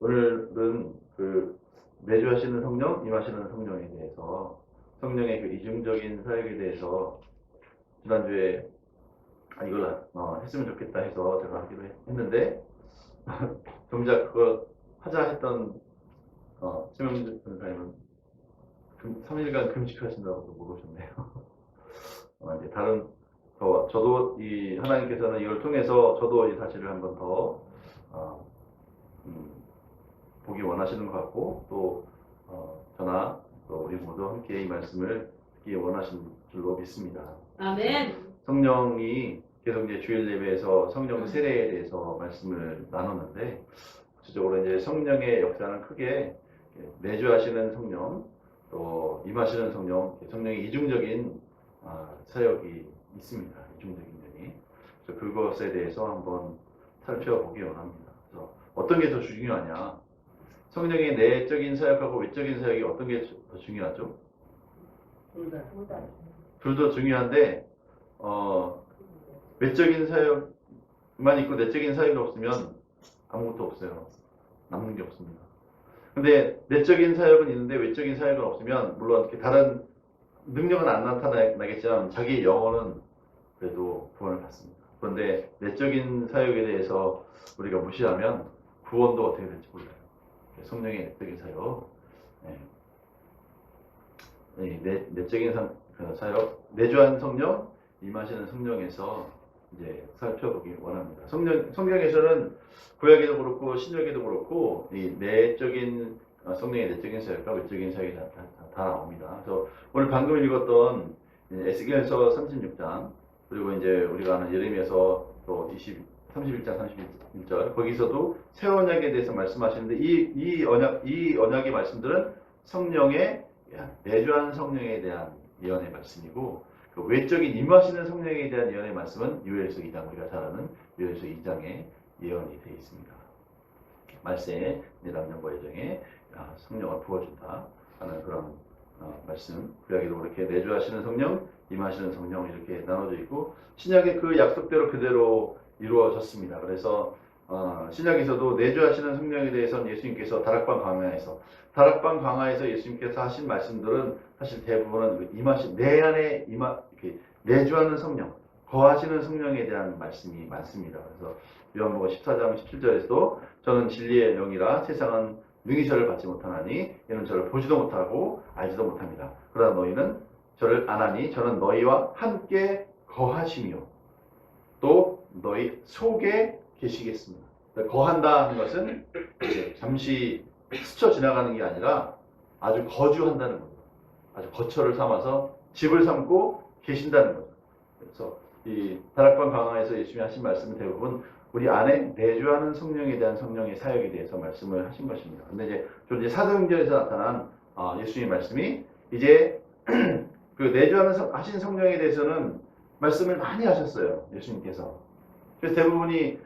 오늘은 그 내주하시는 성령, 임하시는 성령에 대해서 성령의 그 이중적인 사역에 대해서 지난주에 이걸 했으면 좋겠다 해서 제가 하기로 했는데 정작 그걸 하자 했던 최명준 변호사님은 3일간 금식하신다고 모르셨네요. 이제 다른 저도 이 하나님께서는 이걸 통해서 저도 이 사실을 한번 더 보기 원하시는 것 같고 또 저나 또 우리 모두 함께 이 말씀을 듣기 원하시는 줄로 믿습니다. 아멘. 성령이 계속 이제 주일 예배에서 성령 세례에 대해서 말씀을 나눴는데 구체적으로 이제 성령의 역사는 크게 내주하시는 성령 또 임하시는 성령, 성령의 이중적인 사역이 있습니다. 이중적인 면이. 그래서 그것에 대해서 한번 살펴보기 원합니다. 그래서 어떤 게 더 중요하냐? 성령의 내적인 사역하고 외적인 사역이 어떤 게 더 중요하죠? 둘 다 중요한데 외적인 사역만 있고 내적인 사역이 없으면 아무것도 없어요. 남는 게 없습니다. 근데 내적인 사역은 있는데 외적인 사역은 없으면 물론 이렇게 다른 능력은 안 나타나겠지만 자기 영혼은 그래도 구원을 받습니다. 그런데 내적인 사역에 대해서 우리가 무시하면 구원도 어떻게 될지 몰라요. 성령의 내적인 사역, 내적인 사역, 내주한 성령, 임하시는 성령에서 이제 살펴보기 원합니다. 성경에서는 구약에도 그렇고 신약에도 그렇고 이 내적인 성령의 내적인 사역과 외적인 사역이 다 나옵니다. 그래서 오늘 방금 읽었던 에스겔서 36장 그리고 이제 우리가 아는 예레미야서 또 31장 31절 거기서도 새 언약에 대해서 말씀하시는데 이 언약의 말씀들은 성령의 내주한 성령에 대한 예언의 말씀이고 그 외적인 임하시는 성령에 대한 예언의 말씀은 요엘서 2장 우리가 잘 아는 요엘서 2장에 예언이 되어 있습니다. 말세에 내 남녀과 여정에 성령을 부어준다 하는 그런 말씀. 구약에도 그렇게 내주하시는 성령, 임하시는 성령 이렇게 나눠져 있고 신약의 그 약속대로 그대로 이루어졌습니다. 그래서 신약에서도 내주하시는 성령에 대해서는 예수님께서 다락방 강화에서 예수님께서 하신 말씀들은 사실 대부분은 내 안에 내주하는 성령, 거하시는 성령에 대한 말씀이 많습니다. 그래서 요한복음 14장 17절에서도 저는 진리의 영이라 세상은 능히 저를 받지 못하나니 이는 저를 보지도 못하고 알지도 못합니다. 그러나 너희는 저를 아나니 저는 너희와 함께 거하시며 또 너희 속에 계시겠습니다. 거한다 하는 것은 잠시 스쳐 지나가는 게 아니라 아주 거주한다는 겁니다. 아주 거처를 삼아서 집을 삼고 계신다는 거죠. 그래서 이 다락방 강화에서 예수님이 하신 말씀은 대부분 우리 안에 내주하는 성령에 대한 성령의 사역에 대해서 말씀을 하신 것입니다. 근데 이제 사도행전에서 나타난 예수님의 말씀이 이제 그 내주하는 하신 성령에 대해서는 말씀을 많이 하셨어요. 예수님께서. 그래서 대부분이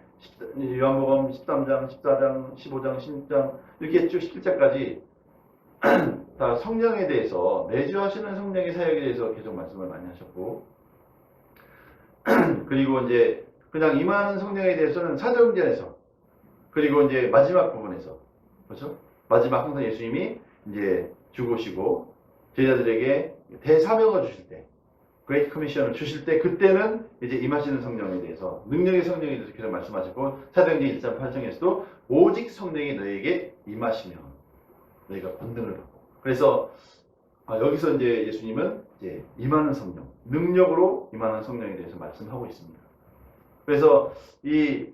요한복음 13장, 14장, 15장, 16장 이렇게 쭉 17장까지 다 성령에 대해서 내주하시는 성령의 사역에 대해서 계속 말씀을 많이 하셨고 그리고 이제 그냥 임하는 성령에 대해서는 사도행전에서 그리고 이제 마지막 부분에서 그렇죠? 마지막 항상 예수님이 이제 죽으시고 제자들에게 대사명을 주실 때 그레이트 커미션을 주실 때 그때는 이제 임하시는 성령에 대해서 능력의 성령에 대해서 계속 말씀하셨고 사도행전 1장 8장에서도 오직 성령이 너에게 임하시면 너희가 권능을 받고 그래서 여기서 이제 예수님은 이제 임하는 성령 능력으로 임하는 성령에 대해서 말씀하고 있습니다. 그래서 이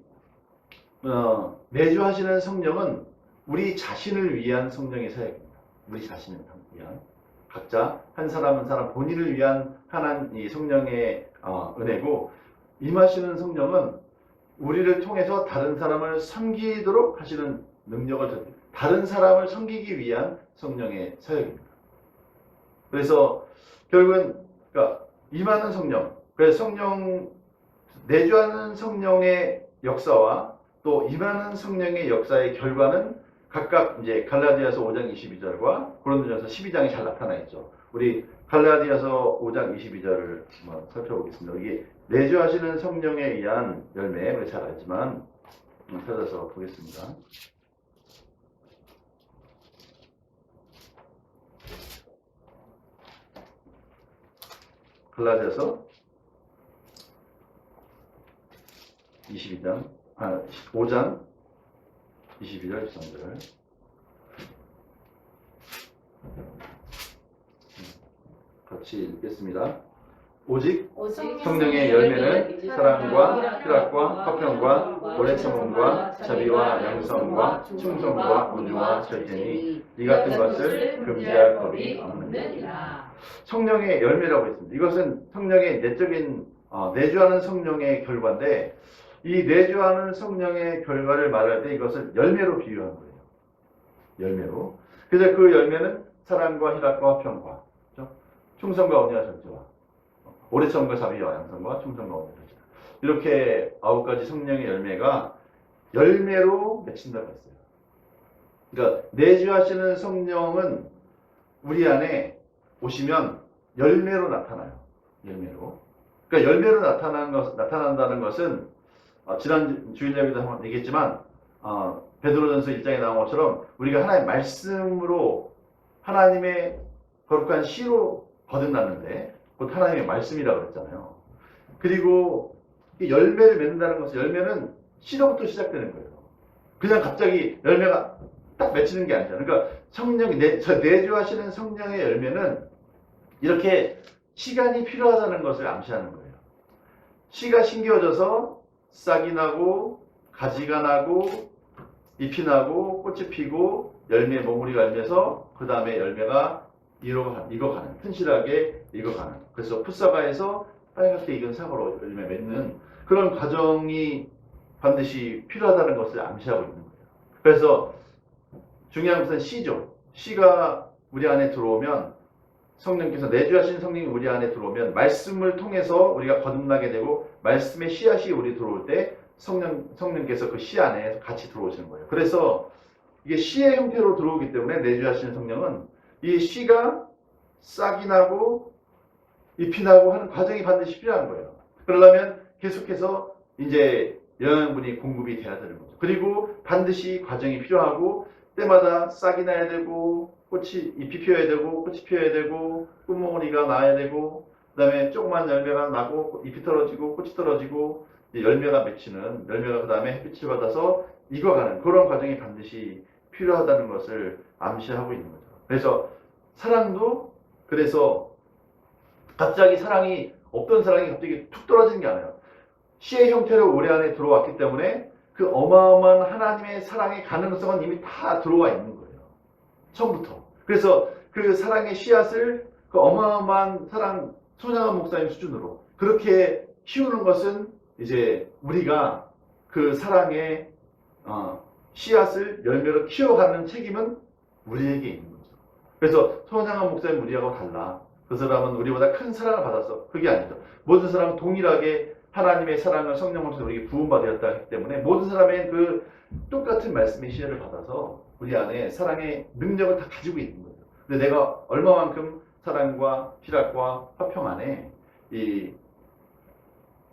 내주하시는 성령은 우리 자신을 위한 성령의 사역입니다. 우리 자신을 위한 각자 한 사람 한 사람 본인을 위한 이 성령의 은혜고 임하시는 성령은 우리를 통해서 다른 사람을 섬기도록 하시는 능력을 줍니다. 다른 사람을 섬기기 위한 성령의 사역입니다. 그래서 결국은 그러니까 임하는 성령, 그래서 내주하는 성령의 역사와 또 임하는 성령의 역사의 결과는 각각 이제 갈라디아서 5장 22절과 고린도전서 12장에 잘 나타나 있죠. 우리 갈라디아서 5장 22절을 한번 살펴보겠습니다. 이게 내주하시는 성령에 의한 열매, 우리 잘 알지만 찾아서 보겠습니다. 갈라디아서 5장 22절 13절 같이 읽겠습니다. 오직 성령의 열매는 사랑과 희락과 화평과 오래 참음과 자비와 양성과 충성과 온유와 절제니 이 같은 것을 금지할 법이 없느니라. 성령의 열매라고 했습니다. 이것은 성령의 내적인 내주하는 성령의 결과인데 이 내주하는 성령의 결과를 말할 때 이것을 열매로 비유한 거예요. 열매로. 그래서 그 열매는 사랑과 희락과 화평과 충성과 온유와 절제와 오래 참음과 자비와 양성과 충성과 온유와 절제 이렇게 9가지 성령의 열매가 열매로 맺힌다고 했어요. 그러니까 내주하시는 성령은 우리 안에 오시면 열매로 나타나요. 열매로. 그러니까 열매로 나타난다는 것은 지난 주일 예배도 한번 얘기했지만 베드로전서 1장에 나온 것처럼 우리가 하나님의 말씀으로 하나님의 거룩한 시로 거듭났는데 곧 하나님의 말씀이라고 그랬잖아요. 그리고 이 열매를 맺는다는 것은 열매는 시로부터 시작되는 거예요. 그냥 갑자기 열매가 딱 맺히는 게 아니잖아요. 그러니까 성령이 내주하시는 성령의 열매는 이렇게 시간이 필요하다는 것을 암시하는 거예요. 씨가 심겨져서 싹이 나고 가지가 나고 잎이 나고 꽃이 피고 열매 몽우리가 열면서 그 다음에 열매가 익어가는 튼실하게 익어가는 그래서 풋사과에서 빨갛게 익은 사과로 열매 맺는 그런 과정이 반드시 필요하다는 것을 암시하고 있는 거예요. 그래서 중요한 것은 씨죠. 씨가 우리 안에 들어오면 성령께서 내주하신 성령이 우리 안에 들어오면 말씀을 통해서 우리가 거듭나게 되고 말씀의 씨앗이 우리 들어올 때 성령께서 그 씨 안에 같이 들어오시는 거예요. 그래서 이게 씨의 형태로 들어오기 때문에 내주하시는 성령은 이 씨가 싹이 나고 잎이 나고 하는 과정이 반드시 필요한 거예요. 그러려면 계속해서 이제 영양분이 공급이 돼야 되는 거죠. 그리고 반드시 과정이 필요하고 때마다 싹이 나야 되고 잎이 피어야 되고 꽃이 피어야 되고 꽃몽우리가 나야 되고 그 다음에 조그만 열매가 나고 잎이 떨어지고 꽃이 떨어지고 열매가 맺히는 열매가 그 다음에 햇빛을 받아서 익어가는 그런 과정이 반드시 필요하다는 것을 암시하고 있는 거죠. 그래서 사랑도 그래서 갑자기 사랑이 없던 사랑이 갑자기 툭 떨어지는 게 아니에요. 씨의 형태로 우리 안에 들어왔기 때문에 그 어마어마한 하나님의 사랑의 가능성은 이미 다 들어와 있는 거예요. 처음부터. 그래서 그 사랑의 씨앗을 그 어마어마한 사랑 손양한 목사님 수준으로 그렇게 키우는 것은 이제 우리가 그 사랑의 씨앗을 열매로 키워가는 책임은 우리에게 있는 거죠. 그래서 손양한 목사님 우리하고 달라. 그 사람은 우리보다 큰 사랑을 받았어. 그게 아니죠. 모든 사람은 동일하게 하나님의 사랑을 성령을 통해서 우리에게 부음받았다 했기 때문에 모든 사람의 그 똑같은 말씀의 씨앗을 받아서 우리 안에 사랑의 능력을 다 가지고 있는 거죠. 근데 내가 얼마만큼 사랑과 희락과 화평 안에 이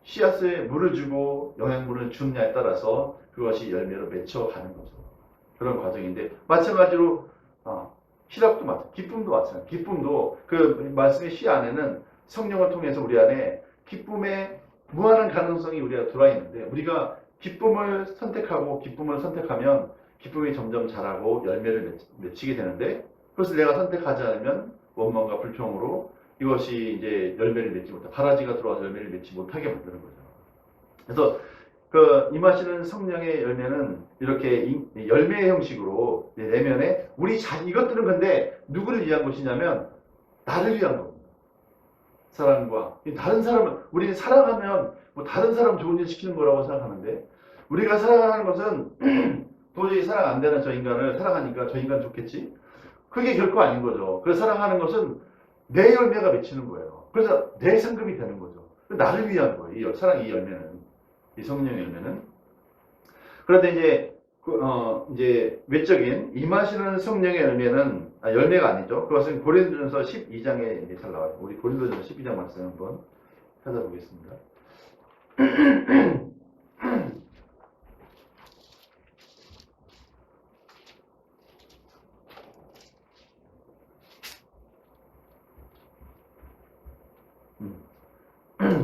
씨앗에 물을 주고 영양분을 주느냐에 따라서 그것이 열매로 맺혀가는 거죠. 그런 과정인데 마찬가지로 희락도 마찬가지, 기쁨도 마찬가지. 기쁨도 그 말씀의 씨 안에는 성령을 통해서 우리 안에 기쁨의 무한한 가능성이 우리가 들어와 있는데 우리가 기쁨을 선택하고 기쁨을 선택하면 기쁨이 점점 자라고 열매를 맺히게 되는데 그것을 내가 선택하지 않으면 원망과 불평으로 이것이 이제 열매를 맺지 못하고 가라지가 들어와서 열매를 맺지 못하게 만드는 거죠. 그래서 그 임하시는 성령의 열매는 이렇게 열매의 형식으로 내면에 이것들은 근데 누구를 위한 것이냐면 나를 위한 겁니다. 사랑과 다른 사람은 우리는 사랑하면 뭐 다른 사람 좋은 일 시키는 거라고 생각하는데 우리가 사랑하는 것은 도저히 사랑 안 되는 저 인간을 사랑하니까 저 인간 좋겠지? 그게 결코 아닌 거죠. 그래서 사랑하는 것은 내 열매가 맺히는 거예요. 그래서 내 상급이 되는 거죠. 나를 위한 거예요. 이 사랑의 열매는. 이 성령의 열매는. 그런데 이제 외적인 임하시는 성령의 열매는 열매가 아니죠. 그것은 고린도전서 12장에 이제 잘 나와요. 우리 고린도전서 12장 말씀 한번 찾아보겠습니다.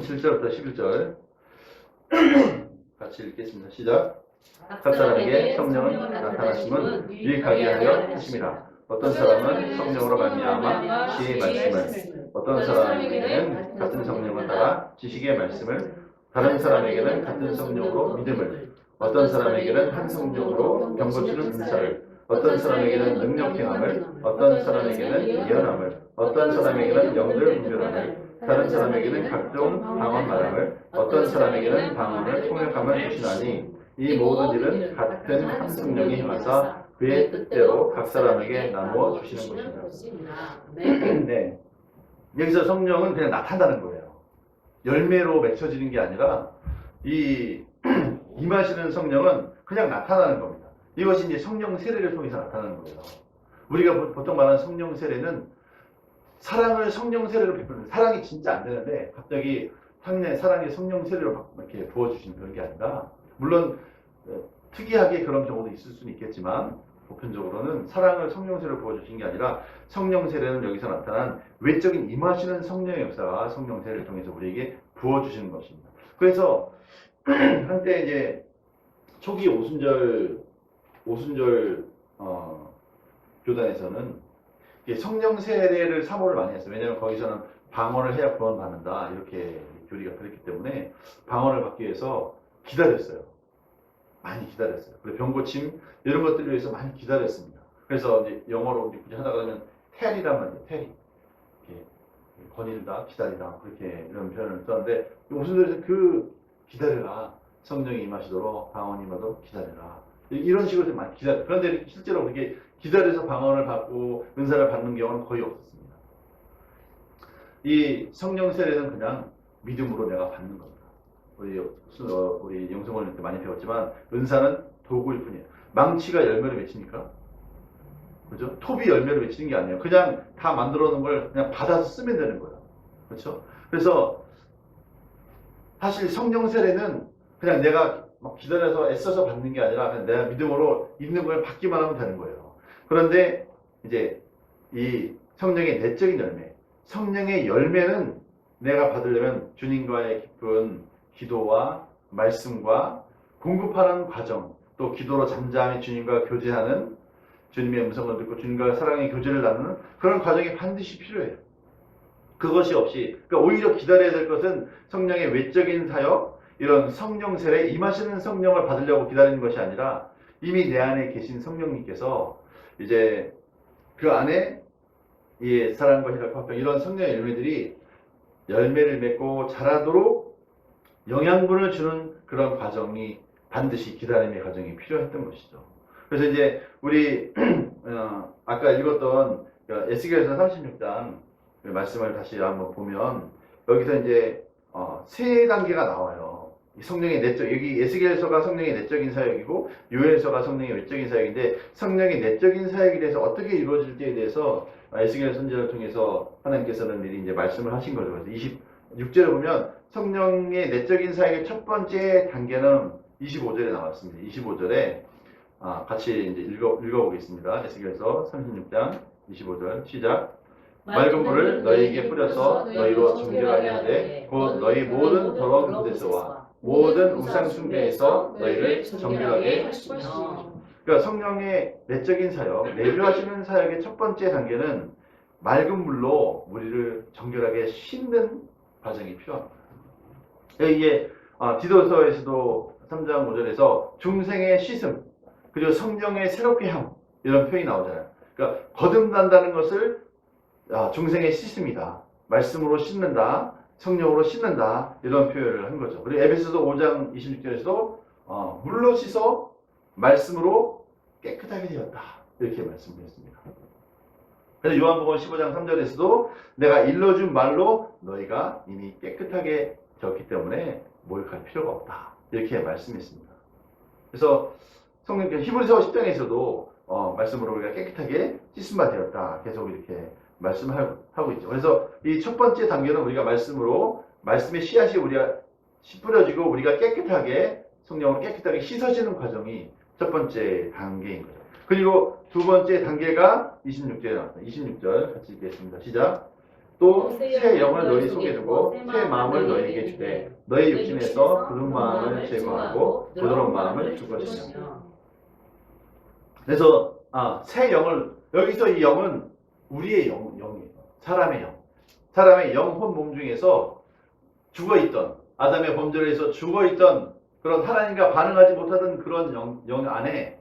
7절부터 11절 같이 읽겠습니다. 시작. 각 사람에게 성령은 나타나심은 유익하게 하려 하심이라. 어떤 사람은 성령으로 말미암아 지혜의 말씀을, 어떤 사람에게는 같은 성령을 따라 지식의 말씀을, 다른 사람에게는 같은 성령으로 믿음을, 어떤 사람에게는 한 성령으로 병 고치는 은사를, 어떤 사람에게는 능력 행함을, 어떤 사람에게는 예언함을, 어떤 사람에게는 영들 분별함을, 다른 사람에게는 각종 방언 말함을, 어떤 사람에게는 방언을 통역함을 주시나니 이 모든 일은 같은 한 성령이 행하사 그의 뜻대로 각 사람에게 나누어 주시는 것입니다. 네. 여기서 성령은 그냥 나타나는 거예요. 열매로 맺혀지는 게 아니라 이 임하시는 성령은 그냥 나타나는 겁니다. 이것이 이제 성령 세례를 통해서 나타나는 거예요. 우리가 보통 말하는 성령 세례는 사랑을 성령 세례로 베푸는, 사랑이 진짜 안 되는데 갑자기 사랑이 성령 세례로 이렇게 부어주시는 그런 게 아니라, 물론 특이하게 그런 경우도 있을 수는 있겠지만 보편적으로는 사랑을 성령 세례로 부어주신 게 아니라 성령 세례는 여기서 나타난 외적인 임하시는 성령의 역사가 성령 세례를 통해서 우리에게 부어주시는 것입니다. 그래서 한때 이제 초기 오순절 교단에서는 성령 세례를 사모를 많이 했어요. 왜냐하면 거기서는 방언을 해야 구원받는다 이렇게 교리가 그랬기 때문에 방언을 받기 위해서 기다렸어요. 많이 기다렸어요. 그리고 병고침 이런 것들을 위해서 많이 기다렸습니다. 그래서 이제 영어로 굳이 하다가 그러면 테리란 말이에요. 테리. 이렇게 거닐다, 기다리다 그렇게 이런 표현을 썼는데 오순절에서 그 기다려라. 성령이 임하시도록 방언이 임하도록 기다려라. 이런 식으로 많이 기다려. 그런데 실제로 그렇게 기다려서 방언을 받고 은사를 받는 경우는 거의 없었습니다. 이 성령 세례는 그냥 믿음으로 내가 받는 겁니다. 우리 영성원일 때 많이 배웠지만 은사는 도구일 뿐이에요. 망치가 열매를 맺히니까, 그죠? 톱이 열매를 맺히는 게 아니에요. 그냥 다 만들어 놓은 걸 그냥 받아서 쓰면 되는 거예요. 그렇죠? 그래서 사실 성령 세례는 그냥 내가 막 기다려서 애써서 받는 게 아니라 그냥 내가 믿음으로 있는 걸 받기만 하면 되는 거예요. 그런데 이제 이 성령의 내적인 열매, 성령의 열매는 내가 받으려면 주님과의 깊은 기도와 말씀과 공급하는 과정, 또 기도로 잠잠히 주님과 교제하는, 주님의 음성을 듣고 주님과 사랑의 교제를 나누는 그런 과정이 반드시 필요해요. 그것이 없이, 그러니까 오히려 기다려야 될 것은 성령의 외적인 사역, 이런 성령 세례, 임하시는 성령을 받으려고 기다리는 것이 아니라 이미 내 안에 계신 성령님께서 이제 그 안에 이 사랑과 희락과 화평 이런 성령의 열매들이 열매를 맺고 자라도록 영양분을 주는 그런 과정이 반드시 기다림의 과정이 필요했던 것이죠. 그래서 이제 우리 아까 읽었던 에스겔서 36장 말씀을 다시 한번 보면 여기서 이제 세 단계가 나와요. 성령의 내적, 여기 에스겔서가 성령의 내적인 사역이고 요엘서가 성령의 외적인 사역인데, 성령의 내적인 사역에 대해서 어떻게 이루어질지에 대해서 에스겔 선지자를 통해서 하나님께서는 미리 이제 말씀을 하신 거죠. 그래서 26절에 보면 성령의 내적인 사역의 첫 번째 단계는 25절에 나왔습니다. 25절에 같이 이제 읽어보겠습니다. 에스겔서 36장 25절 시작. 맑은 물을 너희에게 뿌려서 너희로 정결하게 하되 곧 너희 모든 더러운 곳에서와 모든 우상 숭배에서 너희를 정결하게 하시며. 그러니까 성령의 내적인 사역, 내주하시는 사역의 첫 번째 단계는 맑은 물로 우리를 정결하게 씻는 과정이 필요합니다. 이게 디도서에서도 3장 5절에서 중생의 씻음, 그리고 성령의 새롭게 함 이런 표현이 나오잖아요. 그러니까 거듭난다는 것을 중생의 씻음이다. 말씀으로 씻는다. 성령으로 씻는다. 이런 표현을 한 거죠. 그리고 에베소서 5장 26절에서도 물로 씻어 말씀으로 깨끗하게 되었다. 이렇게 말씀드렸습니다. 그래서 요한복음 15장 3절에서도 내가 일러준 말로 너희가 이미 깨끗하게 되었기 때문에 모욕할 필요가 없다. 이렇게 말씀했습니다. 그래서 성령 히브리서 10장에서도 말씀으로 우리가 깨끗하게 씻음바 되었다. 계속 이렇게 말씀하고 있죠. 그래서 이 첫 번째 단계는 우리가 말씀의 씨앗이 우리가 뿌려지고 우리가 깨끗하게, 성령으로 깨끗하게 씻어지는 과정이 첫 번째 단계인 거죠. 그리고 두 번째 단계가 26절에 나왔습니다. 26절 같이 읽겠습니다. 시작. 또 새 영을 너희 속에 두고 새 마음을 너희에게 주되 너희 육신에서 굳은 마음을 제거하고 부드러운 마음을 줄 것이며. 그래서 새 영을, 여기서 이 영은 우리의 영이에요. 사람의 영혼 몸 중에서 죽어있던, 아담의 범죄로 해서 죽어있던 그런 하나님과 반응하지 못하던 그런 영 안에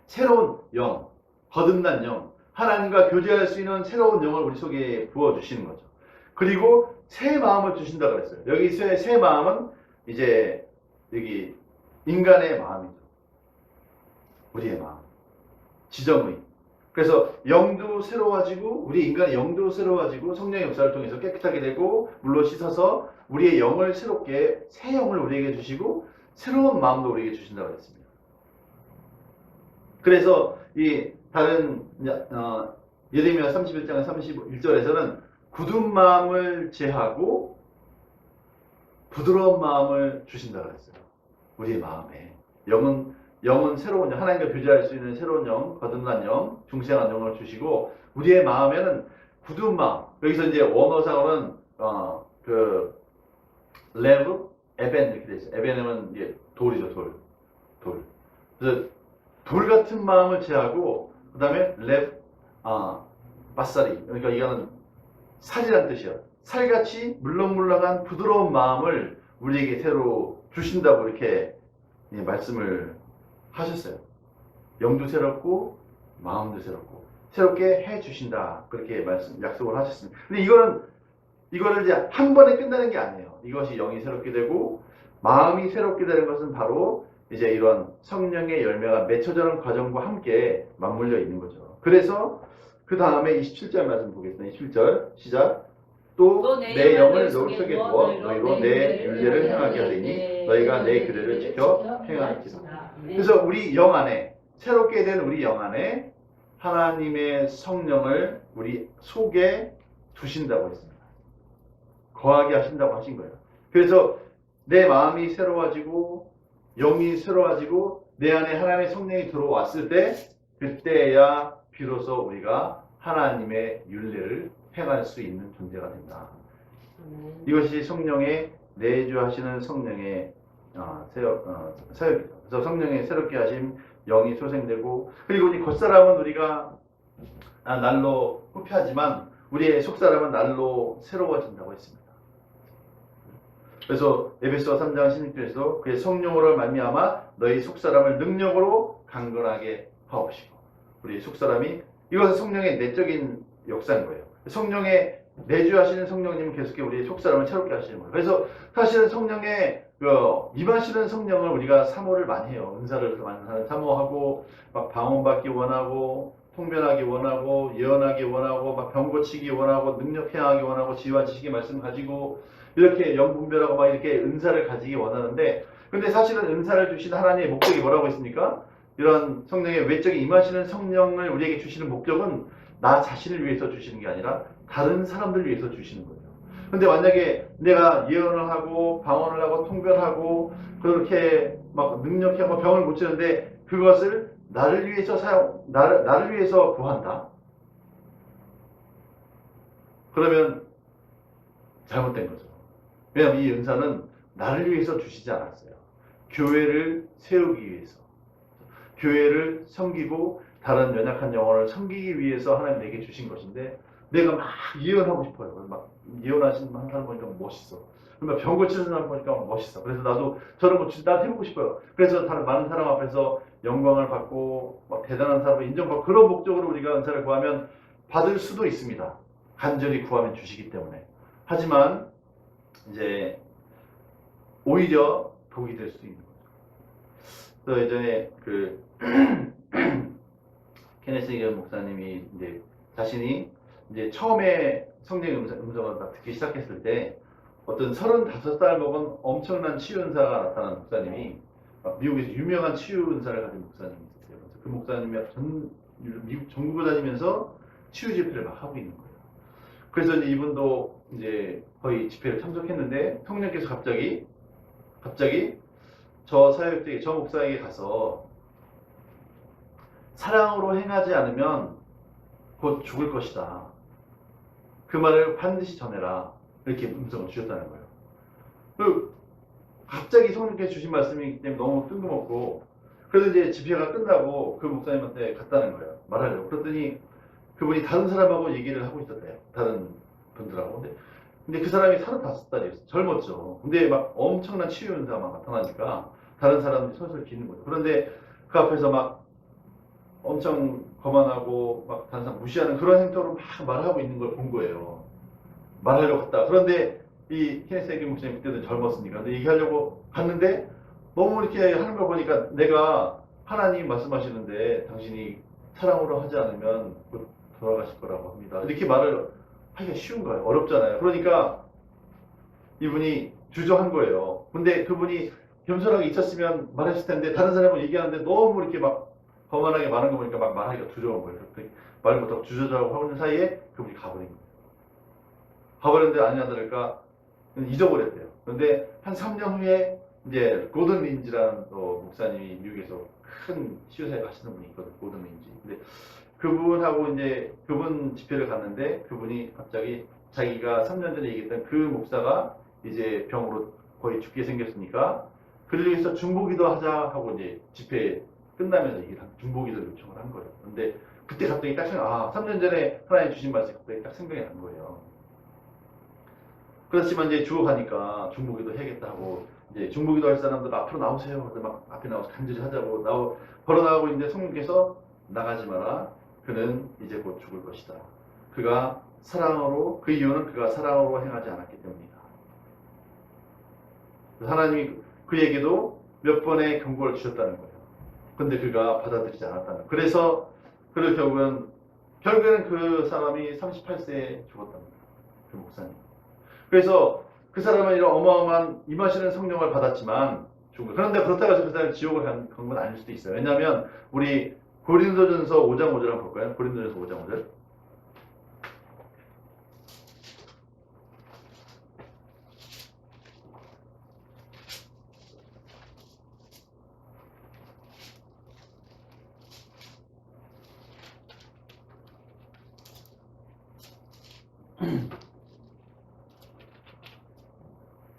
새로운 영, 거듭난 영, 하나님과 교제할 수 있는 새로운 영을 우리 속에 부어주시는 거죠. 그리고 새 마음을 주신다 그랬어요. 여기 새 마음은 이제 여기 인간의 마음이죠. 우리의 마음. 지정의. 그래서 영도 새로워지고 우리 인간의 영도 새로워지고 성령의 역사를 통해서 깨끗하게 되고 물로 씻어서 우리의 영을 새롭게 새 영을 우리에게 주시고 새로운 마음도 우리에게 주신다고 했습니다. 그래서 이 다른 예레미야 31장 31절에서는 굳은 마음을 제하고 부드러운 마음을 주신다고 했어요. 우리의 마음에 영은 새로운 영, 하나님과 교제할 수 있는 새로운 영, 거듭난 영, 중생한 영을 주시고 우리의 마음에는 굳은 마음. 여기서 이제 원어상으로는 레브, 에벤 이렇게 돼 있어요. 에벤은 이제 돌이죠, 돌. 그래서 돌 같은 마음을 제하고 그다음에 레브, 바사리. 그러니까 이거는 살이란 뜻이에요. 살같이 물렁물렁한 부드러운 마음을 우리에게 새로 주신다고 이렇게 말씀을 하셨어요. 영도 새롭고 마음도 새롭고 새롭게 해 주신다. 그렇게 약속을 하셨습니다. 근데 이거를 이제 한 번에 끝나는 게 아니에요. 이것이 영이 새롭게 되고 마음이 새롭게 되는 것은 바로 이제 이런 성령의 열매가 맺혀지는 과정과 함께 맞물려 있는 거죠. 그래서 그 다음에 27절 말씀 보겠습니다. 27절 시작. 또 내 영을 너희 속에 두어 너희로 내 윤례를 행하게 하리니 너희가 내 규례를 지켜 행할지라. 그래서 우리 영 안에 새롭게 된 우리 영 안에 하나님의 성령을 우리 속에 두신다고 했습니다. 거하게 하신다고 하신 거예요. 그래서 내 마음이 새로워지고 영이 새로워지고 내 안에 하나님의 성령이 들어왔을 때 그때야 비로소 우리가 하나님의 윤례를 행할 수 있는 존재가 된다. 이것이 성령의 내주하시는 성령의 사역이죠. 그래서 성령의 새롭게 하심 영이 소생되고 그리고 이 겉사람은 우리가 날로 후패하지만 우리의 속사람은 날로 새로워진다고 했습니다. 그래서 에베소 3장 16절에서도 그의 성령으로 말미암아 너희 속사람을 능력으로 강건하게 하옵시고 우리 속사람이 이것은 성령의 내적인 역사인 거예요. 성령의 내주하시는 성령님은 계속해 우리 속사람을 새롭게 하시는 거예요. 그래서 사실은 성령의 임하시는 성령을 우리가 사모를 많이 해요. 은사를 많이 사모하고 막 방언받기 원하고 통변하기 원하고 예언하기 원하고 막 병 고치기 원하고 능력 행하기 원하고 지혜와 지식의 말씀 가지고 이렇게 영분별하고 막 이렇게 은사를 가지기 원하는데 근데 사실은 은사를 주신 하나님의 목적이 뭐라고 했습니까? 이런 성령의 외적인 임하시는 성령을 우리에게 주시는 목적은 나 자신을 위해서 주시는 게 아니라 다른 사람들을 위해서 주시는 거예요. 근데 만약에 내가 예언을 하고 방언을 하고 통변하고 그렇게 막 능력하고 병을 고치는데 그것을 나를 위해서 나를 위해서 구한다. 그러면 잘못된 거죠. 왜냐하면 이 은사는 나를 위해서 주시지 않았어요. 교회를 세우기 위해서. 교회를 섬기고 다른 연약한 영혼을 섬기기 위해서 하나님 내게 주신 것인데 내가 막 예언하고 싶어요. 막 예언하시는 사람 보니까 멋있어. 그러면 병 고치는 사람 보니까 멋있어. 그래서 나도 저런 거 나도 해보고 싶어요. 그래서 다른 많은 사람 앞에서 영광을 받고 막 대단한 사람을 인정받고 그런 목적으로 우리가 은사를 구하면 받을 수도 있습니다. 간절히 구하면 주시기 때문에. 하지만 이제 오히려 독이 될 수도 있는 거죠. 또 예전에 케네스 이건 목사님이 이제 자신이 이제 처음에 성령의 음성을 듣기 시작했을 때 어떤 35살 먹은 엄청난 치유은사가 나타난 목사님이 미국에서 유명한 치유은사를 가진 목사님이 있었어요. 그래서 그 목사님이 미국 전국을 다니면서 치유 집회를 막 하고 있는 거예요. 그래서 이제 이분도 이제 거의 집회를 참석했는데 성령께서 갑자기 저 사역자에게 저 목사에게 가서 사랑으로 행하지 않으면 곧 죽을 것이다. 그 말을 반드시 전해라. 이렇게 음성을 주셨다는 거예요. 그 갑자기 성령께서 주신 말씀이기 때문에 너무 뜬금없고, 그래서 이제 집회가 끝나고 그 목사님한테 갔다는 거예요. 말하려고. 그랬더니 그분이 다른 사람하고 얘기를 하고 있었대요. 다른 분들하고. 근데 그 사람이 35살이었어요. 젊었죠. 근데 막 엄청난 치유 현상가 막 나타나니까 다른 사람들이 솔솔 기는 거죠. 그런데 그 앞에서 막 엄청 거만하고 막 다른 사람 무시하는 그런 행태로 막 말하고 있는 걸 본 거예요. 말하려고 갔다. 그런데 이 케네스 목사님 그때도 젊었으니까 근데 얘기하려고 갔는데 너무 이렇게 하는 걸 보니까 내가 하나님 말씀하시는데 당신이 사랑으로 하지 않으면 곧 돌아가실 거라고 합니다. 이렇게 말을 하기가 쉬운 거예요. 어렵잖아요. 그러니까 이분이 주저한 거예요. 근데 그분이 겸손하게 있었으면 말했을 텐데 다른 사람은 얘기하는데 너무 이렇게 막 거만하게 말하는 거 보니까 막 말하기가 두려운 거예요. 말 못하고 주저하고 하고 있는 사이에 그분이 가버린 거예요. 가버렸는데 아니나 다를까 잊어버렸대요. 그런데 한 3년 후에 이제 고든 린지라는 목사님이 미국에서 큰 시효사에 가시는 분이 있거든요. 고든 린지. 근데 그분하고 이제 그분 집회를 갔는데 그분이 갑자기 자기가 3년 전에 얘기했던 그 목사가 이제 병으로 거의 죽게 생겼으니까 그를 위해서 중보기도 하자 하고 이제 집회 끝나면서 얘기를 중보기도 요청을 한 거예요. 근데 그때 갑자기 딱 생각, 3년 전에 하나님 주신 말씀이 갑자기 딱 생각이 난 거예요. 그렇지만 이제 죽어가니까 중보기도 해야겠다 하고 이제 중보기도 할 사람들 앞으로 나오세요. 그래서 막 앞에 나와서 간절히 하자고 걸어 나가고 있는데 성령께서 나가지 마라. 그는 이제 곧 죽을 것이다. 그가 사랑으로 그 이유는 그가 사랑으로 행하지 않았기 때문이다. 하나님이 그에게도 몇 번의 경고를 주셨다는 거예요. 근데 그가 받아들이지 않았다는 거예요. 그래서 그를 결국에는 그 사람이 38세에 죽었답니다. 그 목사님. 그래서 그 사람은 이런 어마어마한 임하시는 성령을 받았지만 죽은 거예요. 그런데 그렇다고 해서 그 사람이 지옥을 간 건 아닐 수도 있어요. 왜냐하면 우리 고린도전서 5장 5절 한번 볼까요? 고린도전서 5장 5절.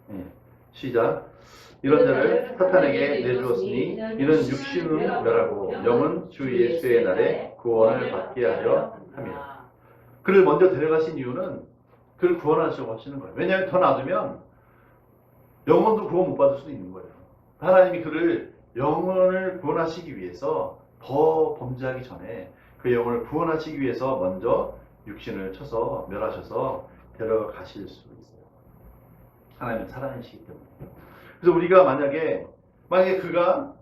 네, 시작. 이런 자를 사탄에게 내주었으니 이는 육신은 멸하고 영은 주 예수의 날에 구원을 받게 하려 함이라. 그를 먼저 데려가신 이유는 그를 구원하시려고 하시는 거예요. 왜냐하면 더 놔두면 영혼도 구원 못 받을 수도 있는 거예요. 하나님이 그를 영혼을 구원하시기 위해서 더 범죄하기 전에 그 영혼을 구원하시기 위해서 먼저 육신을 쳐서 멸하셔서 데려가실 수 있어요. 하나님은 사랑이시기 때문에. 그래서 우리가 만약에 그가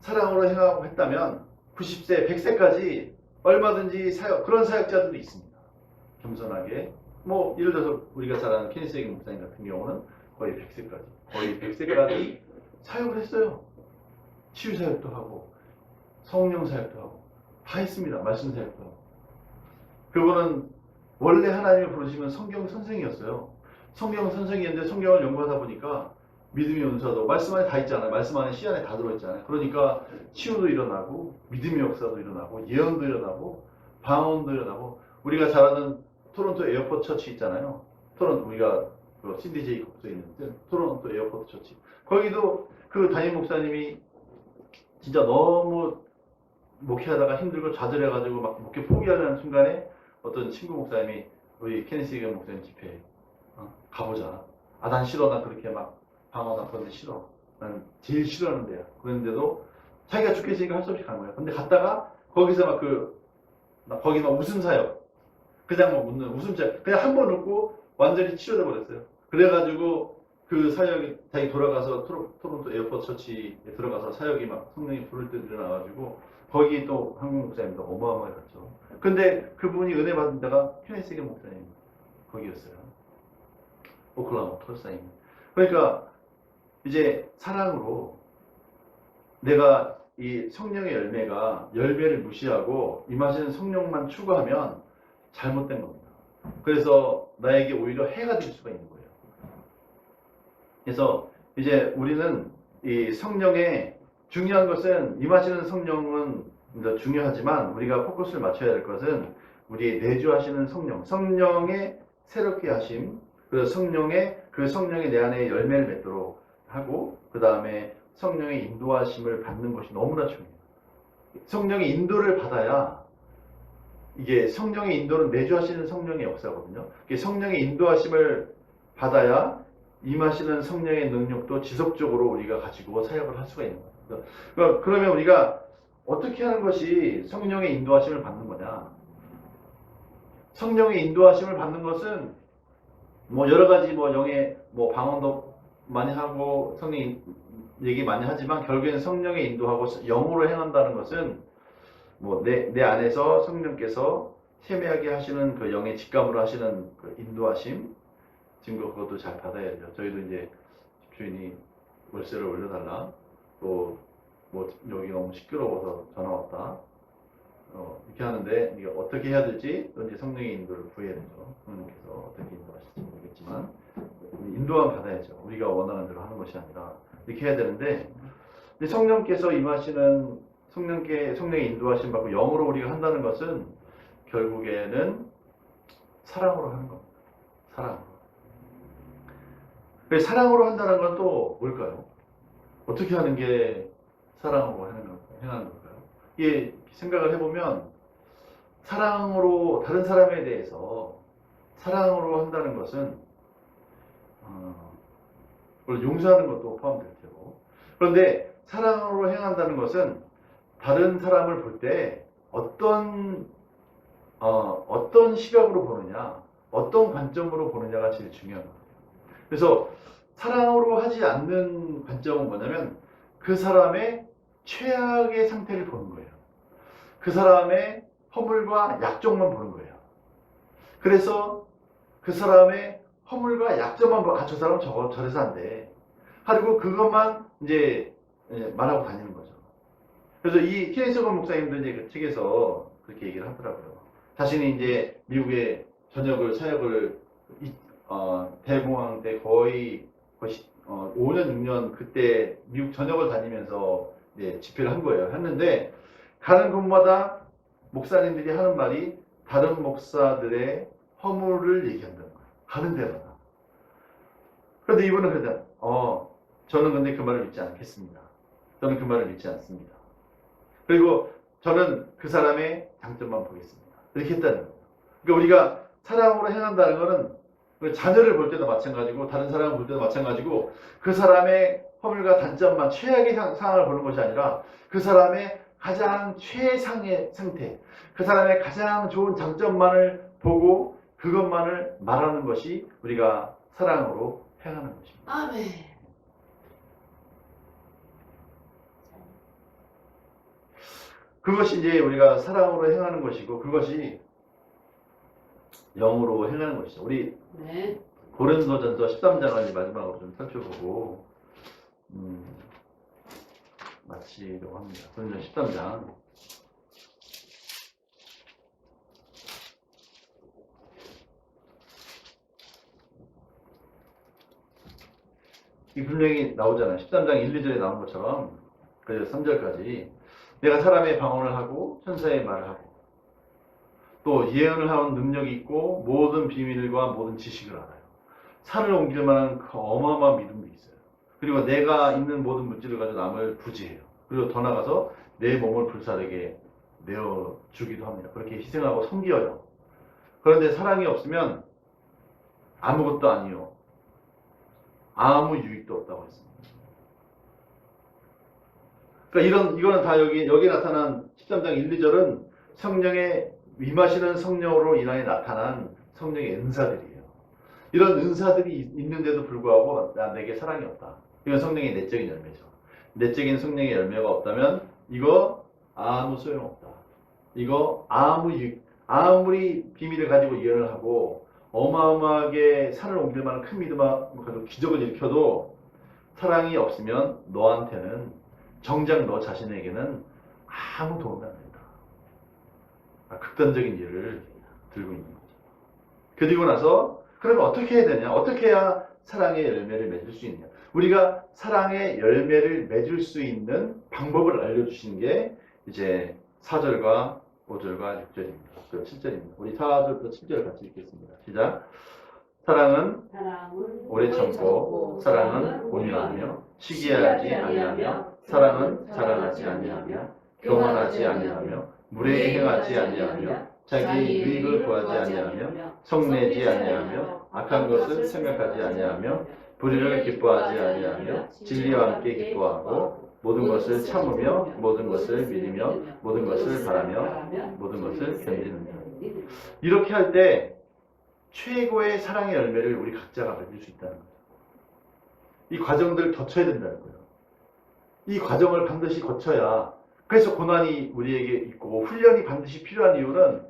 사랑으로 행하고 했다면 90세, 100세까지 얼마든지 그런 사역자들도 있습니다. 겸손하게. 예를 들어서 우리가 잘 아는 케니스 에긴 목사님 같은 경우는 거의 100세까지 사역을 했어요. 치유 사역도 하고, 성령 사역도 하고, 다 했습니다. 말씀 사역도 하고. 그분은 원래 하나님을 부르시면 성경 선생이었어요. 성경 선생이었는데 성경을 연구하다 보니까 믿음의 은사도 말씀 안에 다 있잖아요. 말씀 안에 시 안에 다 들어있잖아요. 그러니까 치유도 일어나고 믿음의 역사도 일어나고 예언도 일어나고 방언도 일어나고 우리가 잘 아는 토론토 에어포트 처치 있잖아요. 우리가 그 신디제이 국도에 있는 토론토 에어포트 처치. 거기도 그 담임 목사님이 진짜 너무 목회하다가 힘들고 좌절해가지고 막 목회 포기하려는 순간에 어떤 친구 목사님이 우리 케니스 에긴 목사님 집회에 가보자. 난 싫어. 난 그렇게 막 방어나 그런 데 싫어. 난 제일 싫어하는 데야. 그런데도 자기가 죽겠으니까 할 수 없이 가는 거야. 근데 갔다가 거기서 거기 웃음 사역. 그냥 웃는 웃음 사역. 그냥 한 번 웃고 완전히 치료돼 버렸어요. 그래가지고 그 사역이 자기 돌아가서 토론토 에어포트 처치에 들어가서 사역이 막 성령이 부를 때 일어나가지고 거기 또 한국 목사님도 어마어마하게 갔죠. 근데 그분이 은혜 받은 데가 케네스 에긴 목사님 거기였어요. 오클라호마 털사임. 그러니까 이제 사랑으로 내가 이 성령의 열매를 무시하고 임하시는 성령만 추구하면 잘못된 겁니다. 그래서 나에게 오히려 해가 될 수가 있는 거예요. 그래서 이제 우리는 이 성령의 중요한 것은 임하시는 성령은 중요하지만 우리가 포커스를 맞춰야 될 것은 우리의 내주하시는 성령의 새롭게 하심, 그 성령의 내 안에 열매를 맺도록 하고, 그 다음에 성령의 인도하심을 받는 것이 너무나 중요해요. 성령의 인도를 받아야, 이게 성령의 인도는 매주 하시는 성령의 역사거든요. 성령의 인도하심을 받아야 임하시는 성령의 능력도 지속적으로 우리가 가지고 사역을 할 수가 있는 거예요. 그러면 우리가 어떻게 하는 것이 성령의 인도하심을 받는 거냐? 성령의 인도하심을 받는 것은 뭐 여러 가지 뭐 영의 뭐 방언도 많이 하고 성령 얘기 많이 하지만 결국에는 성령의 인도하고 영으로 행한다는 것은 뭐 내 안에서 성령께서 세미하게 하시는 그 영의 직감으로 하시는 그 인도하심, 증거 그것도 잘 받아야죠. 저희도 이제 집주인이 월세를 올려달라, 또 뭐 여기 너무 시끄러워서 전화 왔다, 이렇게 하는데 이게 어떻게 해야 될지 또 이제 성령의 인도를 구해야 되죠. 성령께서 어떻게 인도하실지 모르겠지만 인도만 받아야죠. 우리가 원하는 대로 하는 것이 아니라 이렇게 해야 되는데, 성령께서 임하시는 성령의 인도하심 받고 영으로 우리가 한다는 것은 결국에는 사랑으로 하는 겁니다. 사랑으로. 사랑으로 한다는 건 또 뭘까요? 어떻게 하는 게 사랑으로 행하는 걸까요? 이게 생각을 해보면 사랑으로 다른 사람에 대해서 사랑으로 한다는 것은 물론 용서하는 것도 포함될 테고, 그런데 사랑으로 행한다는 것은 다른 사람을 볼 때 어떤 시각으로 보느냐, 어떤 관점으로 보느냐가 제일 중요한 거예요. 그래서 사랑으로 하지 않는 관점은 뭐냐면 그 사람의 최악의 상태를 보는 거예요. 그 사람의 허물과 약점만 보는 거예요. 그래서 그 사람의 허물과 약점만 보고, 저 사람은 저래서 안 돼, 하고 그것만 이제 말하고 다니는 거죠. 그래서 이 케인스건 목사님도 이제 그 책에서 그렇게 얘기를 하더라고요. 자신이 이제 미국에 사역을 대공황 때 거의 5년 6년 그때 미국 전역을 다니면서 이제 집회를 한 거예요. 했는데 가는 곳마다 목사님들이 하는 말이 다른 목사들의 허물을 얘기한다는 거예요. 가는 데마다. 그런데 이분은 그러잖아요. 저는 근데 그 말을 믿지 않겠습니다. 저는 그 말을 믿지 않습니다. 그리고 저는 그 사람의 장점만 보겠습니다. 이렇게 했다는 거예요. 그러니까 우리가 사랑으로 행한다는 것은 자녀를 볼 때도 마찬가지고 다른 사람을 볼 때도 마찬가지고 그 사람의 허물과 단점만, 최악의 상황을 보는 것이 아니라 그 사람의 가장 최상의 상태, 그 사람의 가장 좋은 장점만을 보고 그것만을 말하는 것이 우리가 사랑으로 행하는 것입니다. 아멘. 그것이 이제 우리가 사랑으로 행하는 것이고, 그것이 영으로 행하는 것이죠. 우리 네. 고린도전서 13장을 마지막으로 좀 살펴보고 마치려고 합니다. 고린도전서 13장. 이 분명히 나오잖아요. 13장 1, 2절에 나온 것처럼, 그래서 3절까지 내가 사람의 방언을 하고 천사의 말을 하고 또 예언을 하는 능력이 있고 모든 비밀과 모든 지식을 알아요. 산을 옮길 만한 그 어마어마한 믿음도 있어요. 그리고 내가 있는 모든 물질을 가지고 남을 구제해요. 그리고 더 나아가서 내 몸을 불사르게 내어주기도 합니다. 그렇게 희생하고 섬겨요. 그런데 사랑이 없으면 아무것도 아니요, 아무 유익도 없다고 했습니다. 그러니까 이거는 다 여기 나타난 13장 1, 2절은 성령의 임하시는 성령으로 인하여 나타난 성령의 은사들이에요. 이런 은사들이 있는데도 불구하고 내게 사랑이 없다. 이건 성령의 내적인 열매죠. 내적인 성령의 열매가 없다면 이거 아무 소용없다. 이거 아무리 비밀을 가지고 예언을 하고 어마어마하게 산을 옮길 만한 큰 믿음을 가지고 기적을 일으켜도 사랑이 없으면 너한테는, 정작 너 자신에게는 아무 도움이 안 된다. 극단적인 예를 들고 있는 거죠. 그리고 나서 그러면 어떻게 해야 되냐? 어떻게 해야 사랑의 열매를 맺을 수 있냐? 우리가 사랑의 열매를 맺을 수 있는 방법을 알려주시는 게 이제 4절과 5절과 6절입니다. 그 7절입니다. 우리 4절부터 7절 같이 읽겠습니다. 시작. 사랑은 오래 참고 사랑은 온유하며 시기하지 아니하며 사랑은 자랑하지 아니하며 교만하지 아니하며 무례히 행하지 아니하며 자기 유익을 구하지 아니하며 성내지 아니하며 악한 것을 생각하지 아니하며 불의를 기뻐하지 아니하며 진리와 함께 기뻐하고 모든 것을 참으며 모든 것을 믿으며 모든 것을 바라며 모든 것을 견디는다. 이렇게 할 때 최고의 사랑의 열매를 우리 각자가 맺을 수 있다는 거죠. 이 과정들을 거쳐야 된다는 거예요. 이 과정을 반드시 거쳐야, 그래서 고난이 우리에게 있고 훈련이 반드시 필요한 이유는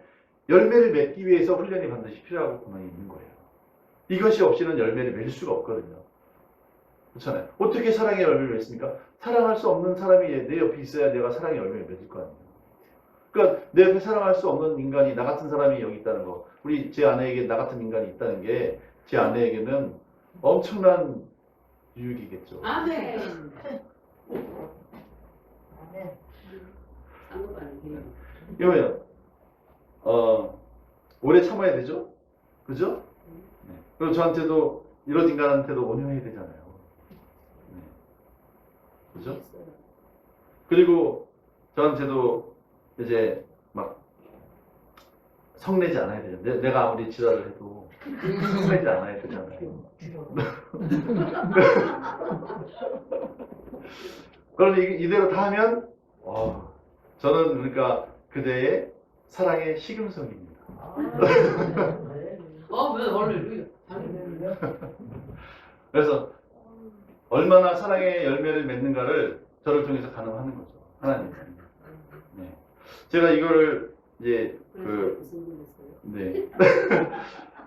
열매를 맺기 위해서 훈련이 반드시 필요하고 고난이 있는 거예요. 이것이 없이는 열매를 맺을 수가 없거든요. 그렇잖아요. 어떻게 사랑의 열매를 맺습니까? 사랑할 수 없는 사람이 내 옆에 있어야 내가 사랑의 열매를 맺을 거 아니에요. 그러니까 내 옆에 사랑할 수 없는 인간이, 나 같은 사람이 여기 있다는 거, 우리 제 아내에게 나 같은 인간이 있다는 게 제 아내에게는 엄청난 유익이겠죠. 아멘. 이거요. 오래 참아야 되죠? 그죠? 네. 그리고 저한테도 이런 인간한테도 온유해야 되잖아요. 네. 그죠? 그리고 저한테도 이제 막 성내지 않아야 되죠. 내가 아무리 지랄을 해도 성내지 않아야 되잖아요. 그런데 이대로 다 하면 저는 그러니까 그대의 사랑의 시금석입니다. 왜 원래 그래서 얼마나 사랑의 열매를 맺는가를 저를 통해서 가늠하는 거죠. 하나님. 네. 제가 이거를 이제 네.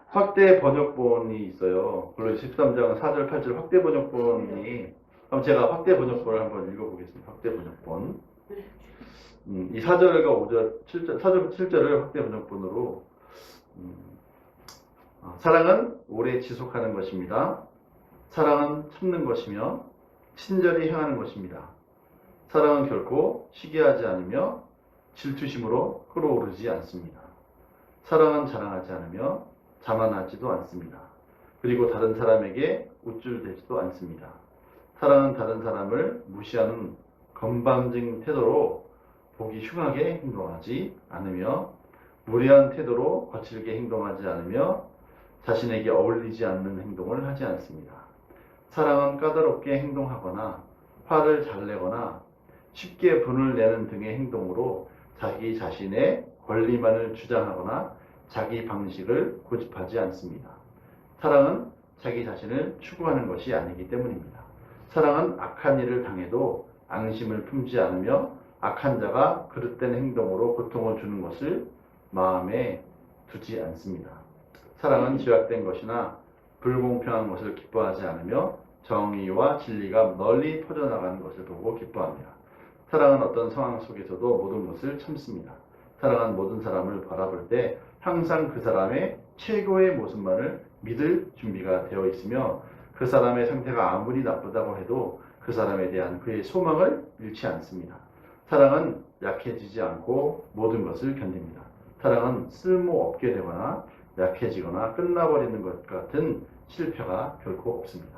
확대 번역본이 있어요. 물론 13장 4절 8절 확대 번역본이, 그럼 제가 확대 번역본을 한번 읽어보겠습니다. 확대 번역본. 이 4절과 5절, 7절, 4절, 7절을 확대 번역본으로 사랑은 오래 지속하는 것입니다. 사랑은 참는 것이며 친절히 행하는 것입니다. 사랑은 결코 시기하지 않으며 질투심으로 끓어오르지 않습니다. 사랑은 자랑하지 않으며 자만하지도 않습니다. 그리고 다른 사람에게 우쭐대지도 않습니다. 사랑은 다른 사람을 무시하는 건방진 태도로 보기 흉하게 행동하지 않으며 무례한 태도로 거칠게 행동하지 않으며 자신에게 어울리지 않는 행동을 하지 않습니다. 사랑은 까다롭게 행동하거나 화를 잘 내거나 쉽게 분을 내는 등의 행동으로 자기 자신의 권리만을 주장하거나 자기 방식을 고집하지 않습니다. 사랑은 자기 자신을 추구하는 것이 아니기 때문입니다. 사랑은 악한 일을 당해도 앙심을 품지 않으며 악한 자가 그릇된 행동으로 고통을 주는 것을 마음에 두지 않습니다. 사랑은 죄악된 것이나 불공평한 것을 기뻐하지 않으며 정의와 진리가 널리 퍼져나가는 것을 보고 기뻐합니다. 사랑은 어떤 상황 속에서도 모든 것을 참습니다. 사랑은 모든 사람을 바라볼 때 항상 그 사람의 최고의 모습만을 믿을 준비가 되어 있으며 그 사람의 상태가 아무리 나쁘다고 해도 그 사람에 대한 그의 소망을 잃지 않습니다. 사랑은 약해지지 않고 모든 것을 견딥니다. 사랑은 쓸모없게 되거나 약해지거나 끝나버리는 것 같은 실패가 결코 없습니다.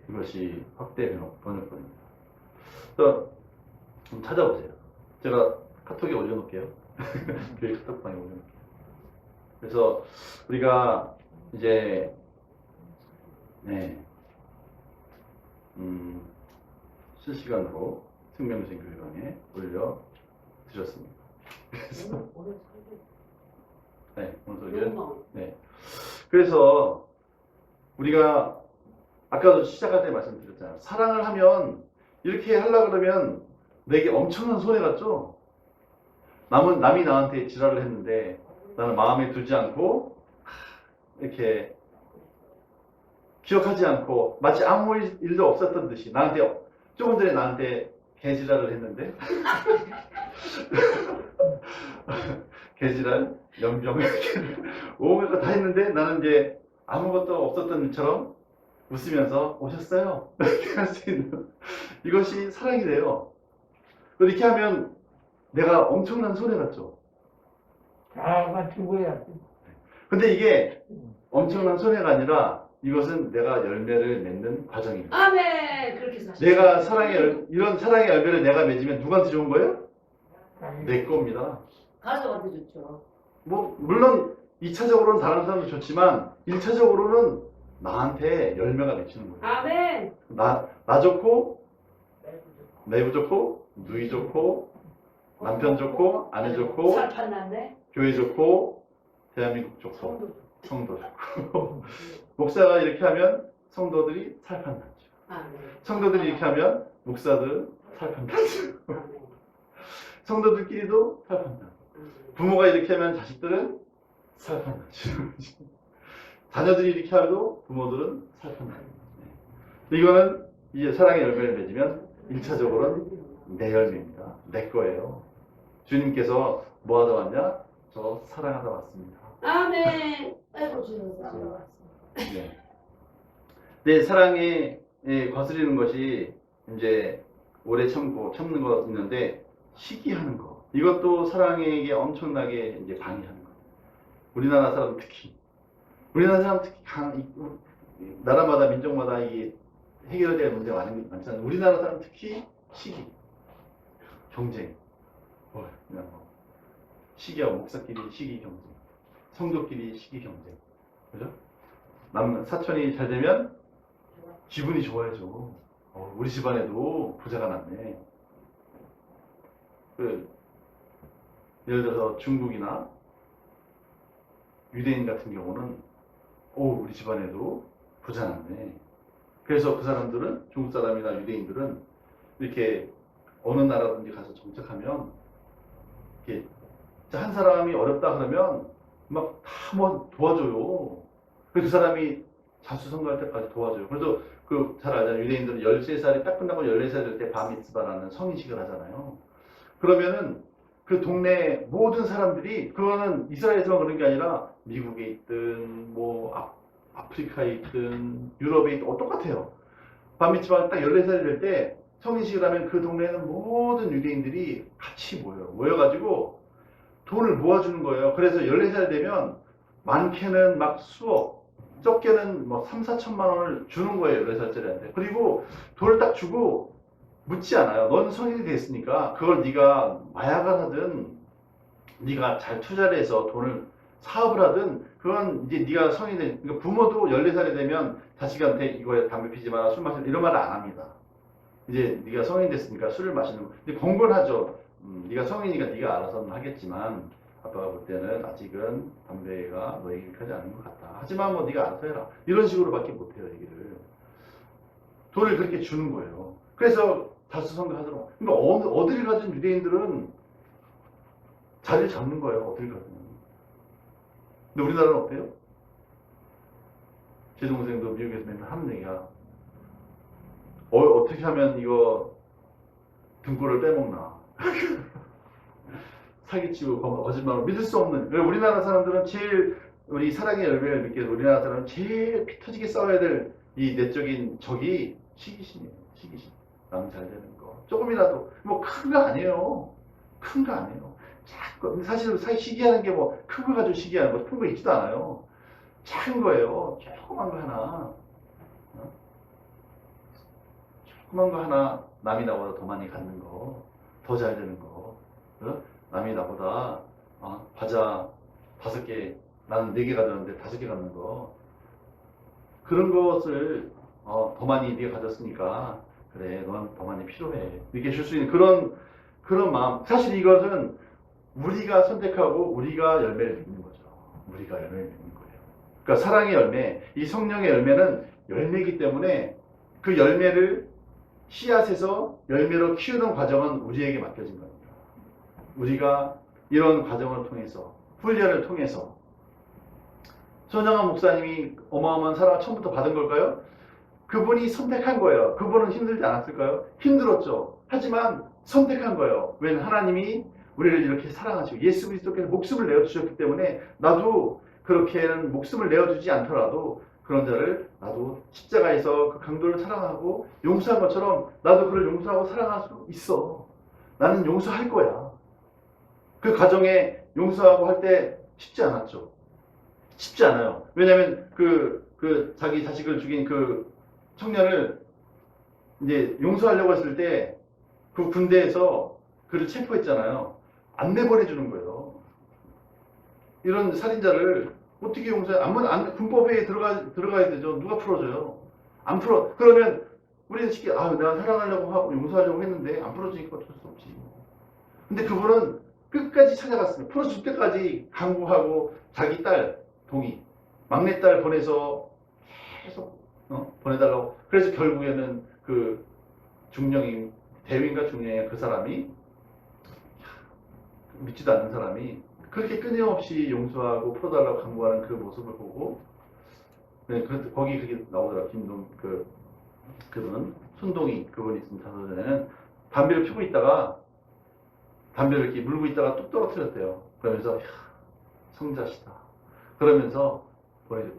이것이 확대 번역본입니다. 좀 찾아보세요. 제가 카톡에 올려놓을게요. 교회 카톡방에 올려놓을게요. 그래서 우리가 이제 실시간으로 생명생 교회방에 올려드렸습니다. 그래서 그래서 우리가 아까도 시작할 때 말씀드렸잖아요. 사랑을 하면 이렇게 하려고 그러면 내게 엄청난 손해 같죠? 남이 나한테 지랄을 했는데 나는 마음에 두지 않고 이렇게 기억하지 않고 마치 아무 일도 없었던 듯이 조금 전에 나한테 개지랄을 했는데 개지랄, 연병 오면 거 다 했는데 나는 이제 아무것도 없었던 일처럼 웃으면서 오셨어요? 이렇게 할 수 있는 이것이 사랑이 돼요. 이렇게 하면 내가 엄청난 손해 갔죠. 다 죽어야 돼. 근데 이게 엄청난 손해가 아니라 이것은 내가 열매를 맺는 과정입니다. 아멘. 그렇게 사실. 내가 이런 사랑의 열매를 내가 맺으면 누구한테 좋은 거예요? 내 겁니다. 가족한테 좋죠. 뭐 물론 2차적으로는 다른 사람도 좋지만 1차적으로는 나한테 열매가 맺히는 거예요. 아멘. 나 좋고 내부 좋고 누이 좋고 남편 좋고 아내 좋고 살판 났네. 교회 좋고 대한민국 좋고 성도. 성도 좋고 목사가 이렇게 하면 성도들이 살판 났죠. 아멘. 성도들이 이렇게 하면 목사들 살판 났죠. 아멘. 성도들끼리도 살판 나고 부모가 이렇게 하면 자식들은 살판 나죠. 자녀들이 이렇게 하도 부모들은 살판 나요. 이거는 이제 사랑의 열매를 맺으면 1차적으로는 내 열매입니다. 내 거예요. 주님께서 뭐 하다 왔냐? 저 사랑하다 왔습니다. 아멘. 아이고 주여. 네. 내 사랑에 거스리는 것이 이제 오래 참는 거 있는데 시기하는 거. 이것도 사랑에게 엄청나게 이제 방해하는 거예요. 우리나라 사람 특히 나라마다 민족마다 이게 해결될 문제가 많잖아요. 우리나라 사람 특히 시기, 경쟁, 그냥 시기하고 목사끼리 시기 경쟁, 성도끼리 시기 경쟁, 그죠? 사촌이 잘 되면 기분이 좋아야죠. 우리 집안에도 부자가 났네. 예를 들어서 중국이나 유대인 같은 경우는 우리 집안에도 부자 났네. 그래서 그 사람들은 중국 사람이나 유대인들은 이렇게 어느 나라든지 가서 정착하면 이렇게 한 사람이 어렵다 그러면 막 다 뭐 도와줘요. 그 사람이 자수성가할 때까지 도와줘요. 그래서 잘 알잖아요. 유대인들은 13살이 딱 끝나고 14살 될 때 바미츠바라는 성인식을 하잖아요. 그러면은 그 동네 모든 사람들이, 그거는 이스라엘에서만 그런 게 아니라 미국에 있든 뭐 아프리카에 있든 유럽에 있든 똑같아요. 바미츠바가 딱 14살이 될 때 성인식을 하면 그 동네에는 모든 유대인들이 같이 모여가지고 돈을 모아주는 거예요. 그래서 14살 되면 많게는 막 수억, 적게는 뭐 3, 4천만 원을 주는 거예요. 14살짜리한테. 그리고 돈을 딱 주고 묻지 않아요. 넌 성인이 됐으니까 그걸 네가 마약을 하든 네가 잘 투자를 해서 돈을 사업을 하든 그건 이제 네가 성인이 된, 그러니까 부모도 14살이 되면 자식한테 이거 담배 피지 마라, 술 마시라 이런 말을 안 합니다. 이제 네가 성인 됐으니까 술을 마시는 거. 근데 권고하죠. 네가 성인이니까 네가 알아서는 하겠지만 아빠가 볼 때는 아직은 담배가 너에게 하지 않은 것 같다. 하지만 뭐 네가 알아서 해라. 이런 식으로밖에 못해요. 얘기를. 돈을 그렇게 주는 거예요. 그래서 자수성가하더라고. 그러니까 어디를 가든 유대인들은 자리를 잡는 거예요. 어디를 가든. 근데 우리나라는 어때요? 제 동생도 미국에서 맨날 하는 얘기가 어떻게 하면 이거 등골을 빼먹나. 사기치고 거짓말로 믿을 수 없는. 우리나라 사람들은 우리 사랑의 열매를 믿기 위해서 우리나라 사람은 제일 피 터지게 싸워야 될 이 내적인 적이 시기심이에요. 시기심. 남 잘 되는 거. 조금이라도 뭐 큰 거 아니에요. 큰 거 아니에요. 자꾸 사실 시기하는 게 뭐 큰 거 가지고 시기하는 거 큰 거 있지도 않아요. 작은 거예요. 조그만 거 하나. 조그만 거 하나 남이 나보다 더 많이 갖는 거, 더 잘 되는 거. 남이 나보다 과자 5개, 나는 4개 가졌는데 5개 갖는 거. 그런 것을 더 많이 네가 가졌으니까 그래, 넌 더 많이 필요해. 이렇게 줄 수 있는 그런 마음. 사실 이것은 우리가 선택하고 우리가 열매를 맺는 거죠. 우리가 열매를 맺는 거예요. 그러니까 사랑의 열매, 이 성령의 열매는 열매이기 때문에 그 열매를 씨앗에서 열매로 키우는 과정은 우리에게 맡겨진 겁니다. 우리가 이런 과정을 통해서, 훈련을 통해서. 손정한 목사님이 어마어마한 사랑을 처음부터 받은 걸까요? 그분이 선택한 거예요. 그분은 힘들지 않았을까요? 힘들었죠. 하지만 선택한 거예요. 왜냐하면 하나님이 우리를 이렇게 사랑하시고 예수 그리스도께서 목숨을 내어주셨기 때문에 나도 그렇게는 목숨을 내어주지 않더라도 그런 자를 나도 십자가에서 그 강도를 사랑하고 용서한 것처럼 나도 그를 용서하고 사랑할 수 있어. 나는 용서할 거야. 그 가정에 용서하고 할 때 쉽지 않았죠. 쉽지 않아요. 왜냐면 그 자기 자식을 죽인 그 청년을 이제 용서하려고 했을 때 그 군대에서 그를 체포했잖아요. 안 내보내주는 거예요. 이런 살인자를 어떻게 용서해? 군법회의에 들어가야 되죠. 누가 풀어줘요? 안 풀어. 그러면 우리는 쉽게, 내가 사랑하려고 하고 용서하려고 했는데 안 풀어주니까 어쩔 수 없지. 근데 그분은 끝까지 찾아갔습니다. 풀어줄 때까지 강구하고 자기 딸, 동의, 막내딸 보내서 계속 보내달라고. 그래서 결국에는 그 중령인, 대위인가 중령인 그 사람이, 믿지도 않는 사람이 그렇게 끊임없이 용서하고 풀어달라고 강구하는 그 모습을 보고, 네, 거기 그게 나오더라. 그분, 손동희, 그분이 쓴 자서전에는 담배를 피고 있다가, 담배를 이렇게 물고 있다가 뚝 떨어뜨렸대요. 그러면서, 성자시다. 그러면서 보내줬다.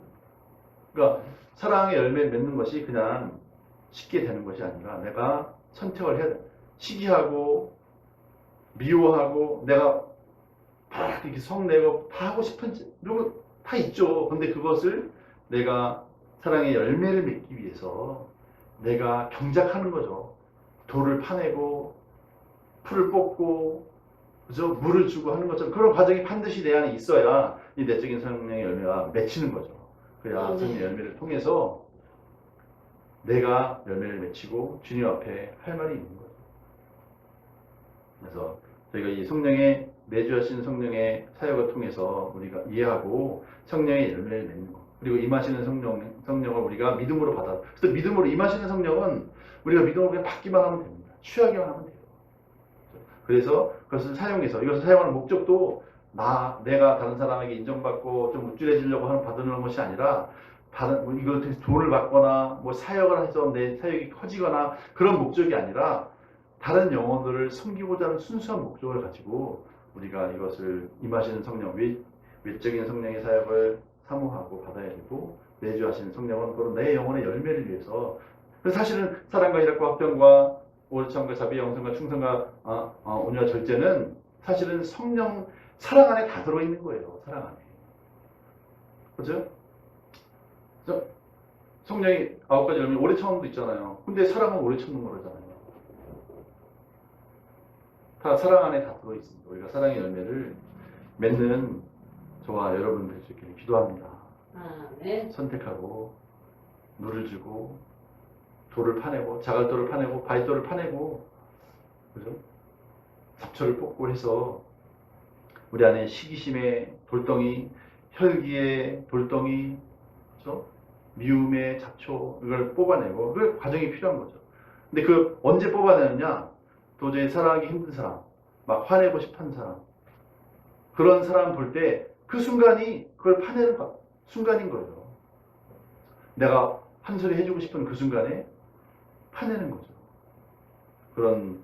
그러니까, 사랑의 열매 맺는 것이 그냥 쉽게 되는 것이 아니라, 내가 선택을 해야 돼. 시기하고, 미워하고, 내가 막 이렇게 성내고 다 하고 싶은 누구 다 있죠. 근데 그것을 내가 사랑의 열매를 맺기 위해서 내가 경작하는 거죠. 돌을 파내고 풀을 뽑고 그죠? 물을 주고 하는 것처럼 그런 과정이 반드시 내 안에 있어야 이 내적인 성령의 열매가 맺히는 거죠. 그래야 성령의 열매를 통해서 내가 열매를 맺히고 주님 앞에 할 말이 있는 거죠. 그래서 저희가 이 성령의 매주 하시는 성령의 사역을 통해서 우리가 이해하고 성령의 열매를 맺는 것. 그리고 임하시는 성령을 우리가 믿음으로 받아. 그래서 믿음으로 임하시는 성령은 우리가 믿음으로 그냥 받기만 하면 됩니다. 취하기만 하면 돼요. 그래서 그것을 사용해서 이것을 사용하는 목적도 내가 다른 사람에게 인정받고 좀 우쭐해지려고 받는 것이 아니라 이것을 돈을 받거나 뭐 사역을 해서 내 사역이 커지거나 그런 목적이 아니라 다른 영혼들을 섬기고자 하는 순수한 목적을 가지고 우리가 이것을 임하시는 성령, 외적인 성령의 사역을 사모하고 받아야 되고 내주 하시는 성령은 바로 내 영혼의 열매를 위해서 사실은 사랑과 희락과 화평과 오르참과 자비, 영성과 충성과 온유와 절제는 사실은 성령 사랑 안에 다 들어있는 거예요. 사랑 안에. 그렇죠? 성령이 9가지 열매 오래 참음도 있잖아요. 근데 사랑은 오래 참는 거잖아요. 다 사랑 안에 다 들어있습니다. 우리가 사랑의 열매를 맺는 저와 여러분 될 수 있기를 기도합니다. 네. 선택하고 물을 주고 돌을 파내고 자갈돌을 파내고 바위돌을 파내고 그죠? 잡초를 뽑고 해서 우리 안에 시기심의 돌덩이, 혈기의 돌덩이, 그죠? 미움의 잡초 이걸 뽑아내고 그 과정이 필요한 거죠. 근데 그 언제 뽑아내느냐? 도저히 사랑하기 힘든 사람, 막 화내고 싶은 사람, 그런 사람 볼 때 그 순간이 그걸 파내는 순간인 거예요. 내가 한 소리 해주고 싶은 그 순간에 파내는 거죠. 그런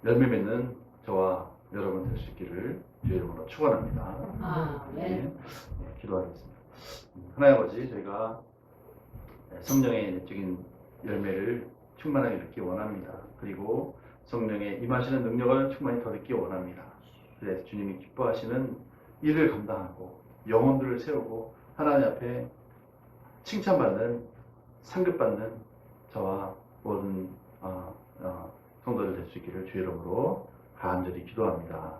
열매 맺는 저와 여러분 될 수 있기를 주의 이름으로 축원합니다. 네. 기도하겠습니다. 하나님 아버지, 저희가 성령의 내적인 열매를 충만하게 듣기 원합니다. 그리고 성령의 임하시는 능력을 충만히 더 듣기 원합니다. 그래서 주님이 기뻐하시는 일을 감당하고 영혼들을 세우고 하나님 앞에 칭찬받는 상급받는 저와 모든 성도들 될 수 있기를 주의 이름으로 간절히 기도합니다.